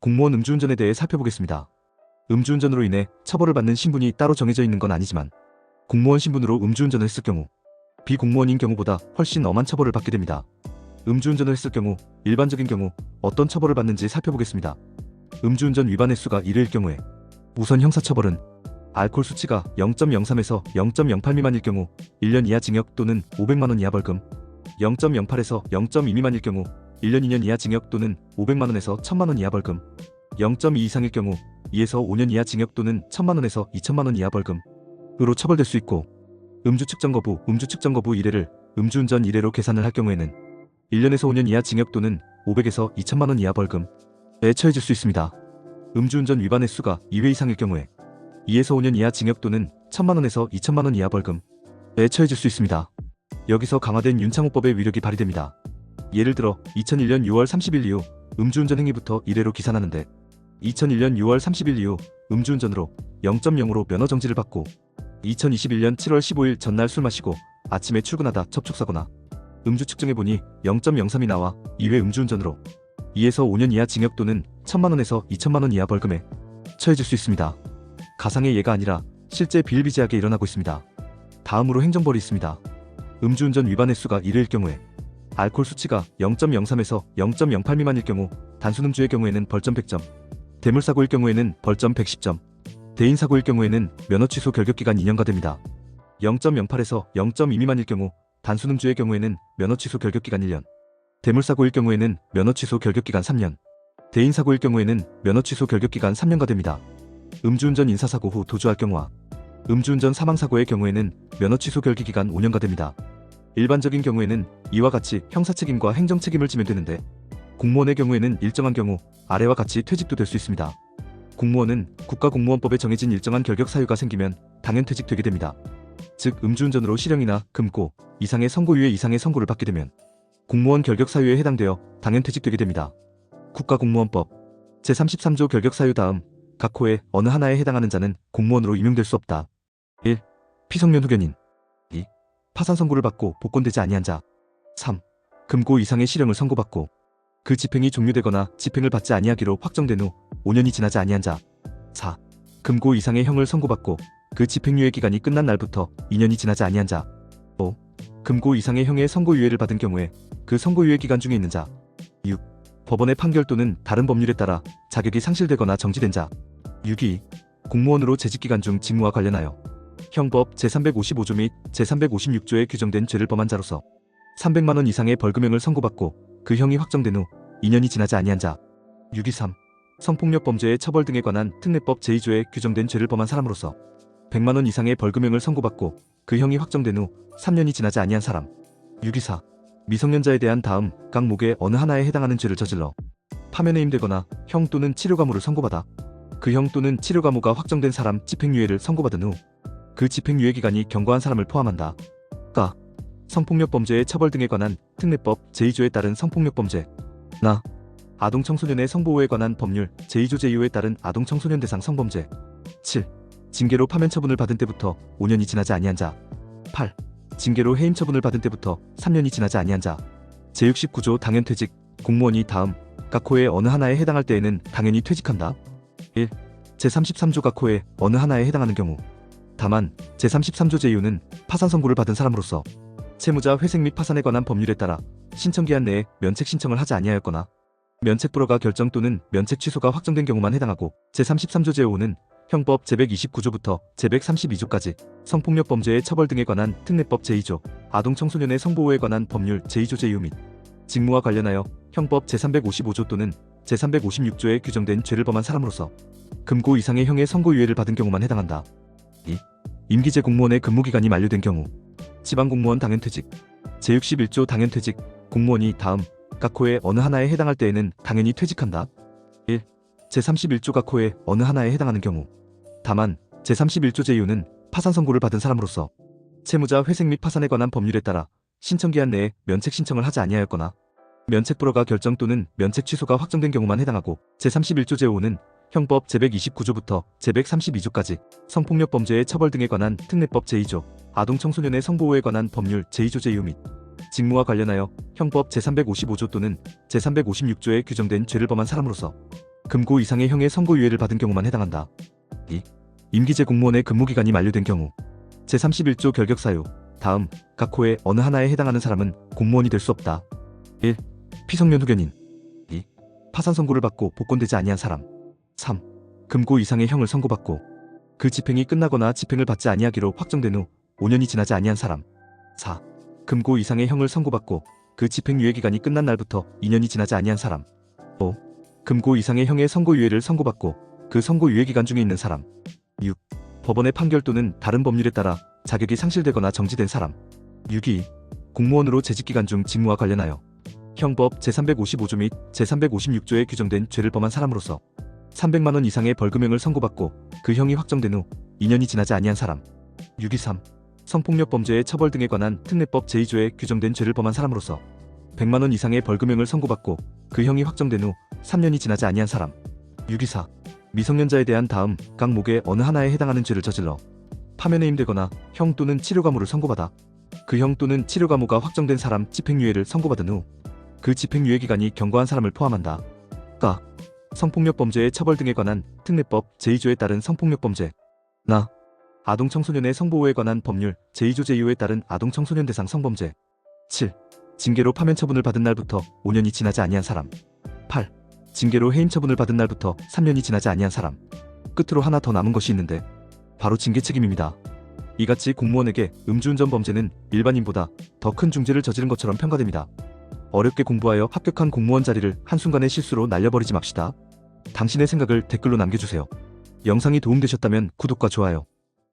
공무원 음주운전에 대해 살펴보겠습니다. 음주운전으로 인해 처벌을 받는 신분이 따로 정해져 있는 건 아니지만 공무원 신분으로 음주운전을 했을 경우 비공무원인 경우보다 훨씬 엄한 처벌을 받게 됩니다. 음주운전을 했을 경우 일반적인 경우 어떤 처벌을 받는지 살펴보겠습니다. 음주운전 위반 횟수가 1회일 경우에 우선 형사처벌은 알코올 수치가 0.03에서 0.08 미만일 경우 1년 이하 징역 또는 500만원 이하 벌금, 0.08에서 0.2 미만일 경우 1년 2년 이하 징역 또는 500만원에서 1000만원 이하 벌금, 0.2 이상일 경우 2에서 5년 이하 징역 또는 1000만원에서 2000만원 이하 벌금으로 처벌될 수 있고, 음주 측정 거부 1회를 음주운전 1회로 계산을 할 경우에는 1년에서 5년 이하 징역 또는 500에서 2000만원 이하 벌금에 처해질 수 있습니다. 음주운전 위반 횟수가 2회 이상일 경우에 2에서 5년 이하 징역 또는 1000만원에서 2000만원 이하 벌금에 처해질 수 있습니다. 여기서 강화된 윤창호법의 위력이 발휘됩니다. 예를 들어 2001년 6월 30일 이후 음주운전 행위부터 1회로 기산하는데 2001년 6월 30일 이후 음주운전으로 0.0으로 면허 정지를 받고 2021년 7월 15일 전날 술 마시고 아침에 출근하다 접촉사거나 음주 측정해보니 0.03이 나와 2회 음주운전으로 2에서 5년 이하 징역 또는 1000만원에서 2000만원 이하 벌금에 처해질 수 있습니다. 가상의 예가 아니라 실제 비일비재하게 일어나고 있습니다. 다음으로 행정벌이 있습니다. 음주운전 위반 횟수가 1회일 경우에 알코올 수치가 0.03에서 0.08 미만일 경우 단순음주의 경우에는 벌점 100점, 대물사고일 경우에는 벌점 110점, 대인사고일 경우에는 면허 취소 결격기간 2년가 됩니다. 0.08에서 0.2 미만일 경우 단순음주의 경우에는 면허 취소 결격기간 1년, 대물사고일 경우에는 면허 취소 결격기간 3년, 대인사고일 경우에는 면허 취소 결격기간 3년가 됩니다. 음주운전 인사사고 후 도주할 경우와 음주운전 사망사고의 경우에는 면허 취소 결기기간 5년가 됩니다. 일반적인 경우에는 이와 같이 형사책임과 행정책임을 지면 되는데 공무원의 경우에는 일정한 경우 아래와 같이 퇴직도 될 수 있습니다. 공무원은 국가공무원법에 정해진 일정한 결격 사유가 생기면 당연 퇴직되게 됩니다. 즉 음주운전으로 실형이나 금고 이상의 선고유예 이상의 선고를 받게 되면 공무원 결격 사유에 해당되어 당연 퇴직되게 됩니다. 국가공무원법 제33조 결격 사유 다음 각 호의 어느 하나에 해당하는 자는 공무원으로 임용될 수 없다. 1. 피성년 후견인. 2. 파산 선고를 받고 복권되지 아니한 자. 3. 금고 이상의 실형을 선고받고 그 집행이 종료되거나 집행을 받지 아니하기로 확정된 후 5년이 지나지 아니한 자. 4. 금고 이상의 형을 선고받고 그 집행유예 기간이 끝난 날부터 2년이 지나지 아니한 자. 5. 금고 이상의 형의 선고유예를 받은 경우에 그 선고유예 기간 중에 있는 자. 6. 법원의 판결 또는 다른 법률에 따라 자격이 상실되거나 정지된 자. 6.2. 공무원으로 재직기간 중 직무와 관련하여 형법 제355조 및 제356조에 규정된 죄를 범한 자로서 300만원 이상의 벌금형을 선고받고 그 형이 확정된 후 2년이 지나지 아니한 자. 6.23. 성폭력 범죄의 처벌 등에 관한 특례법 제2조에 규정된 죄를 범한 사람으로서 100만원 이상의 벌금형을 선고받고 그 형이 확정된 후 3년이 지나지 아니한 사람. 6.24. 미성년자에 대한 다음 각 목의 어느 하나에 해당하는 죄를 저질러 파면해임되거나 형 또는 치료감호를 선고받아 그 형 또는 치료감호가 확정된 사람 집행유예를 선고받은 후 그 집행유예 기간이 경과한 사람을 포함한다. 가. 성폭력 범죄의 처벌 등에 관한 특례법 제2조에 따른 성폭력 범죄. 나. 아동청소년의 성보호에 관한 법률 제2조 제2호에 따른 아동청소년 대상 성범죄. 7. 징계로 파면 처분을 받은 때부터 5년이 지나지 아니한 자. 8. 징계로 해임 처분을 받은 때부터 3년이 지나지 아니한 자. 제69조 당연퇴직. 공무원이 다음 각 호의 어느 하나에 해당할 때에는 당연히 퇴직한다. 1. 제33조 각 호의 어느 하나에 해당하는 경우. 다만 제33조 제2호는 파산 선고를 받은 사람으로서 채무자 회색 및 파산에 관한 법률에 따라 신청기한 내에 면책 신청을 하지 아니하였거나 면책 불허가 결정 또는 면책 취소가 확정된 경우만 해당하고, 제33조 제5호는 형법 제129조부터 제132조까지 성폭력 범죄의 처벌 등에 관한 특례법 제2조 아동청소년의 성보호에 관한 법률 제2조 제2호 및 직무와 관련하여 형법 제355조 또는 제356조에 규정된 죄를 범한 사람으로서 금고 이상의 형의 선고유예를 받은 경우만 해당한다. 2. 임기제 공무원의 근무기간이 만료된 경우. 지방공무원 당연퇴직. 제61조 당연퇴직. 공무원이 다음 각 호의 어느 하나에 해당할 때에는 당연히 퇴직한다. 1. 제31조 각 호의 어느 하나에 해당하는 경우. 다만 제31조 제2호는 파산 선고를 받은 사람으로서 채무자 회색 및 파산에 관한 법률에 따라 신청기한 내에 면책 신청을 하지 아니하였거나 면책 불허가 결정 또는 면책 취소가 확정된 경우만 해당하고, 제31조 제5호는 형법 제129조부터 제132조까지 성폭력 범죄의 처벌 등에 관한 특례법 제2조 아동청소년의 성보호에 관한 법률 제2조 제2호 및 직무와 관련하여 형법 제355조 또는 제356조에 규정된 죄를 범한 사람으로서 금고 이상의 형의 선고유예를 받은 경우만 해당한다. 2. 임기제 공무원의 근무기간이 만료된 경우 제31조 결격사유 다음 각 호의 어느 하나에 해당하는 사람은 공무원이 될 수 없다. 1. 피성년 후견인. 2. 파산 선고를 받고 복권되지 아니한 사람. 3. 금고 이상의 형을 선고받고 그 집행이 끝나거나 집행을 받지 아니하기로 확정된 후 5년이 지나지 아니한 사람. 4. 금고 이상의 형을 선고받고 그 집행유예기간이 끝난 날부터 2년이 지나지 아니한 사람. 5. 금고 이상의 형의 선고유예를 선고받고 그 선고유예기간 중에 있는 사람. 6. 법원의 판결 또는 다른 법률에 따라 자격이 상실되거나 정지된 사람. 6.2. 공무원으로 재직기간 중 직무와 관련하여 형법 제355조 및 제356조에 규정된 죄를 범한 사람으로서 300만원 이상의 벌금형을 선고받고 그 형이 확정된 후 2년이 지나지 아니한 사람. 6.23. 성폭력 범죄의 처벌 등에 관한 특례법 제2조에 규정된 죄를 범한 사람으로서 100만원 이상의 벌금형을 선고받고 그 형이 확정된 후 3년이 지나지 아니한 사람. 6.24. 미성년자에 대한 다음 각 목의 어느 하나에 해당하는 죄를 저질러 파면해임되거나 형 또는 치료감호를 선고받아 그 형 또는 치료감호가 확정된 사람 집행유예를 선고받은 후 그 집행유예기간이 경과한 사람을 포함한다. 까. 성폭력 범죄의 처벌 등에 관한 특례법 제2조에 따른 성폭력 범죄. 나. 아동청소년의 성보호에 관한 법률 제2조 제2호에 따른 아동청소년 대상 성범죄. 7. 징계로 파면 처분을 받은 날부터 5년이 지나지 아니한 사람. 8. 징계로 해임 처분을 받은 날부터 3년이 지나지 아니한 사람. 끝으로 하나 더 남은 것이 있는데 바로 징계 책임입니다. 이같이 공무원에게 음주운전 범죄는 일반인보다 더 큰 중죄를 저지른 것처럼 평가됩니다. 어렵게 공부하여 합격한 공무원 자리를 한순간의 실수로 날려버리지 맙시다. 당신의 생각을 댓글로 남겨주세요. 영상이 도움되셨다면 구독과 좋아요,